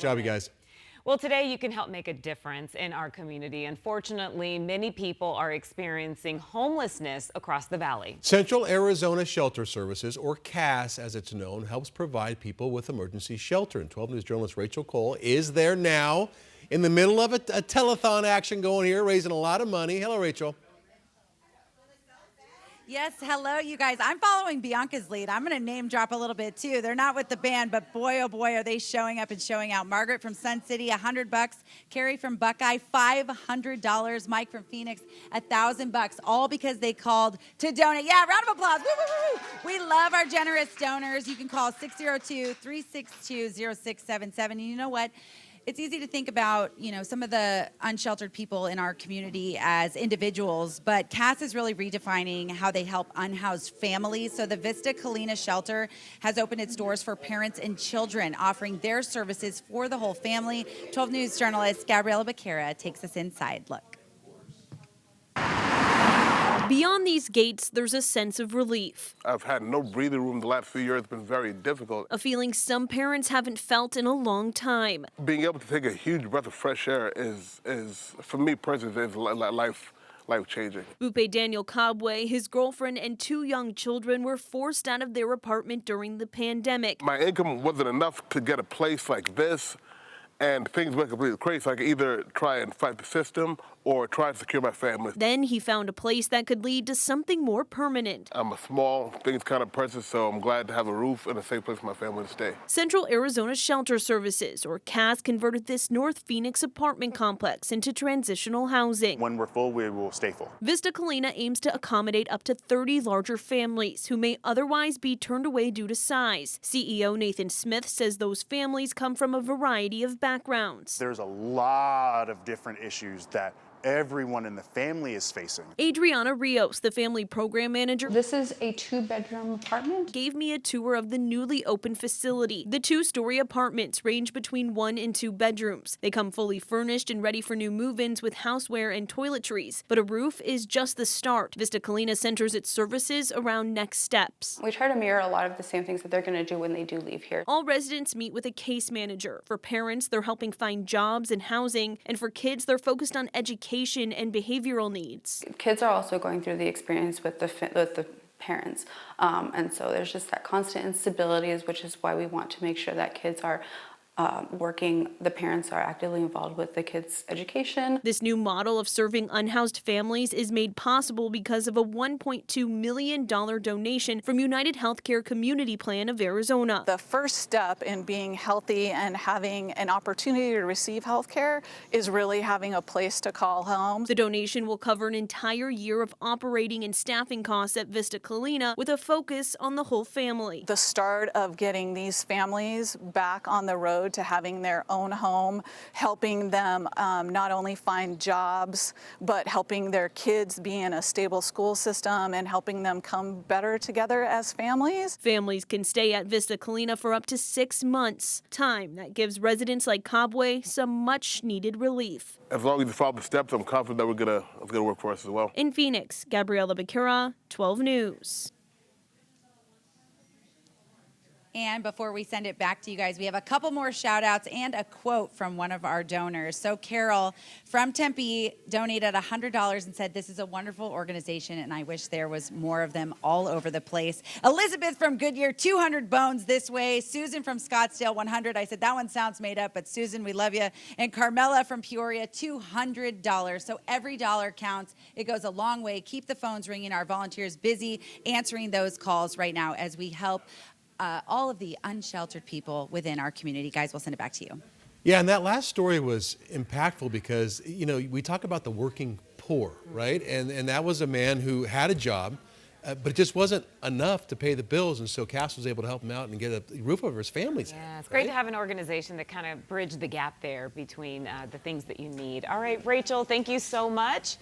Good job, you guys. Well, today you can help make a difference in our community. Unfortunately, many people are experiencing homelessness across the valley. Central Arizona Shelter Services, or CASS as it's known, helps provide people with emergency shelter. And 12 News journalist Rachel Cole is there now in the middle of a telethon action going here, raising a lot of money. Hello, Rachel. Yes, hello, you guys. I'm following Bianca's lead. I'm going to name drop a little bit, too. They're not with the band, but boy, oh boy, are they showing up and showing out. Margaret from Sun City, $100. Carrie from Buckeye, $500. Mike from Phoenix, $1,000. All because they called to donate. Yeah, round of applause. Woo, woo, woo, woo. We love our generous donors. You can call 602-362-0677. And you know what? It's easy to think about, some of the unsheltered people in our community as individuals, but CASS is really redefining how they help unhoused families. So the Vista Colina Shelter has opened its doors for parents and children, offering their services for the whole family. 12 News journalist Gabriela Becerra takes us inside. Look. Beyond these gates, there's a sense of relief. I've had no breathing room the last few years. It's been very difficult. A feeling some parents haven't felt in a long time. Being able to take a huge breath of fresh air is for me personally, is life-changing. Bupe Daniel Cobway, his girlfriend, and 2 young children were forced out of their apartment during the pandemic. My income wasn't enough to get a place like this, and things went completely crazy. So I could either try and fight the system or try to secure my family. Then he found a place that could lead to something more permanent. I'm a small things kind of person, so I'm glad to have a roof and a safe place for my family to stay. Central Arizona Shelter Services, or CASS, converted this North Phoenix apartment complex into transitional housing. When we're full, we will stay full. Vista Colina aims to accommodate up to 30 larger families who may otherwise be turned away due to size. CEO Nathan Smith says those families come from a variety of backgrounds. There's a lot of different issues that everyone in the family is facing. Adriana Rios, the family program manager, this is a 2-bedroom apartment, gave me a tour of the newly opened facility. The 2-story apartments range between 1 and 2 bedrooms. They come fully furnished and ready for new move-ins with houseware and toiletries. But a roof is just the start. Vista Colina centers its services around next steps. We try to mirror a lot of the same things that they're going to do when they do leave here. All residents meet with a case manager. For parents, they're helping find jobs and housing. And for kids, they're focused on education and behavioral needs. Kids are also going through the experience with the parents, and so there's just that constant instability, which is why we want to make sure that kids are working, the parents are actively involved with the kids' education. This new model of serving unhoused families is made possible because of a $1.2 million donation from United Healthcare Community Plan of Arizona. The first step in being healthy and having an opportunity to receive health care is really having a place to call home. The donation will cover an entire year of operating and staffing costs at Vista Colina with a focus on the whole family. The start of getting these families back on the road to having their own home, helping them not only find jobs, but helping their kids be in a stable school system and helping them come better together as families. Families can stay at Vista Colina for up to 6 months, time that gives residents like Cobway some much-needed relief. As long as we follow the steps, I'm confident that it's gonna work for us as well. In Phoenix, Gabriela Becerra, 12 News. And before we send it back to you guys, we have a couple more shout outs and a quote from one of our donors. So Carol from Tempe donated $100 and said, "This is a wonderful organization and I wish there was more of them all over the place." Elizabeth from Goodyear, 200 bones this way. Susan from Scottsdale, 100. I said, that one sounds made up, but Susan, we love you. And Carmela from Peoria, $200. So every dollar counts. It goes a long way. Keep the phones ringing. Our volunteers busy answering those calls right now as we help all of the unsheltered people within our community. Guys, we'll send it back to you. Yeah, and that last story was impactful because, we talk about the working poor, right? And that was a man who had a job, but it just wasn't enough to pay the bills. And so CASS was able to help him out and get a roof over his family's head. Yeah, it's great to have an organization that kind of bridged the gap there between the things that you need. All right, Rachel, thank you so much.